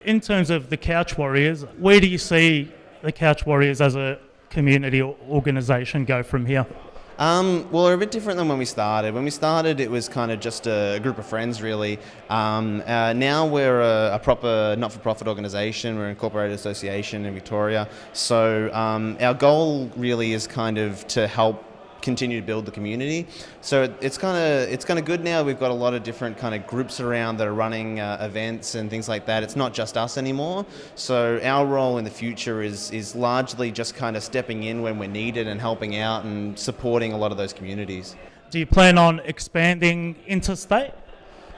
In terms of the Couch Warriors, where do you see the Couch Warriors as a community or organisation go from here? Well, we're a bit different than when we started. When we started, it was kind of just a group of friends, really. Now we're a proper not-for-profit organisation. We're an incorporated association in Victoria. So our goal really is kind of to help continue to build the community. So it's kind of good now. We've got a lot of different kind of groups around that are running events and things like that. It's not just us anymore. So our role in the future is largely just kind of stepping in when we're needed and helping out and supporting a lot of those communities. Do you plan on expanding interstate?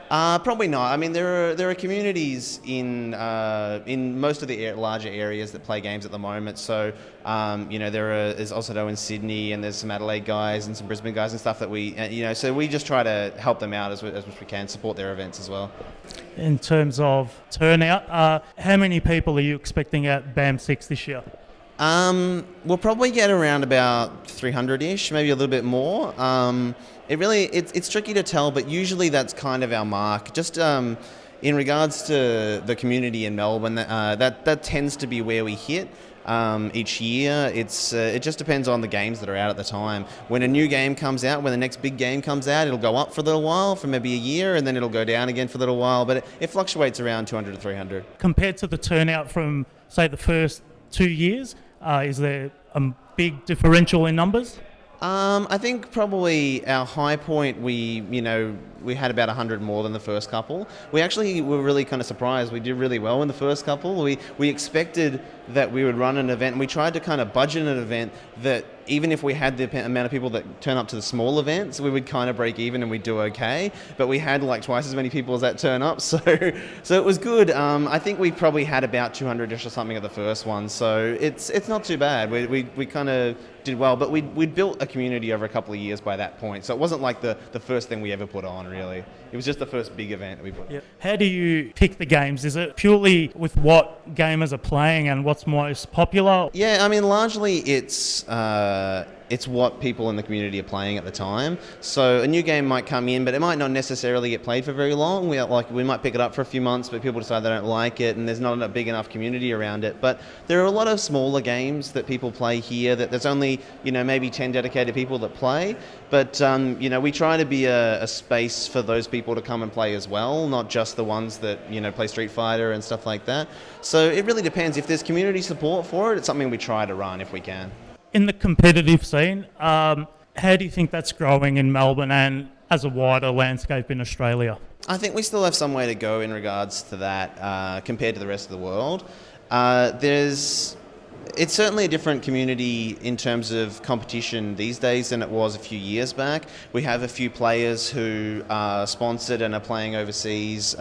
Probably not. I mean, there are communities in most of the larger areas that play games at the moment. So, is also in Sydney, and there's some Adelaide guys and some Brisbane guys and stuff that so we just try to help them out as much as we can, support their events as well. In terms of turnout, how many people are you expecting at BAM 6 this year? We'll probably get around about 300-ish, maybe a little bit more. It's tricky to tell, but usually that's kind of our mark. Just in regards to the community in Melbourne, that tends to be where we hit each year. It just depends on the games that are out at the time. When a new game comes out, when the next big game comes out, it'll go up for a little while, for maybe a year, and then it'll go down again for a little while. But it fluctuates around 200 to 300. Compared to the turnout from, say, the first 2 years, is there a big differential in numbers? I think probably our high point, we had about 100 more than the first couple. We actually were really kind of surprised. We did really well in the first couple. We expected that we would run an event, and we tried to kind of budget an event that even if we had the amount of people that turn up to the small events, we would kind of break even and we'd do okay. But we had like twice as many people as that turn up, so it was good. I think we probably had about 200-ish or something at the first one, so it's not too bad. We kind of did well, but we'd built a community over a couple of years by that point, so it wasn't like the first thing we ever put on, really. It was just the first big event that we put on. Yeah. How do you pick the games? Is it purely with what gamers are playing and what's most popular? Yeah, I mean, largely it's what people in the community are playing at the time. So a new game might come in, but it might not necessarily get played for very long. We might pick it up for a few months, but people decide they don't like it, and there's not a big enough community around it. But there are a lot of smaller games that people play here that there's only maybe 10 dedicated people that play. But we try to be a space for those people to come and play as well, not just the ones that play Street Fighter and stuff like that. So it really depends. If there's community support for it, it's something we try to run if we can. In the competitive scene, how do you think that's growing in Melbourne and as a wider landscape in Australia? I think we still have some way to go in regards to that compared to the rest of the world. It's certainly a different community in terms of competition these days than it was a few years back. We have a few players who are sponsored and are playing overseas.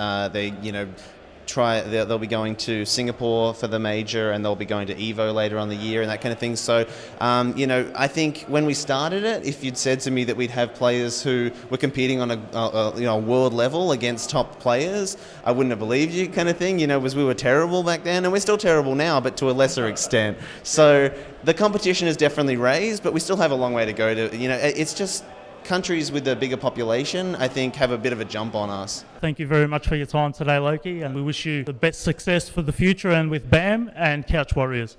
They'll be going to Singapore for the major, and they'll be going to Evo later on the year and that kind of thing. So, I think when we started it, if you'd said to me that we'd have players who were competing on a world level against top players, I wouldn't have believed you, kind of thing. Because we were terrible back then, and we're still terrible now, but to a lesser extent. So the competition is definitely raised, but we still have a long way to go. It's just countries with a bigger population, I think, have a bit of a jump on us. Thank you very much for your time today, Loki, and we wish you the best success for the future and with BAM and Couch Warriors.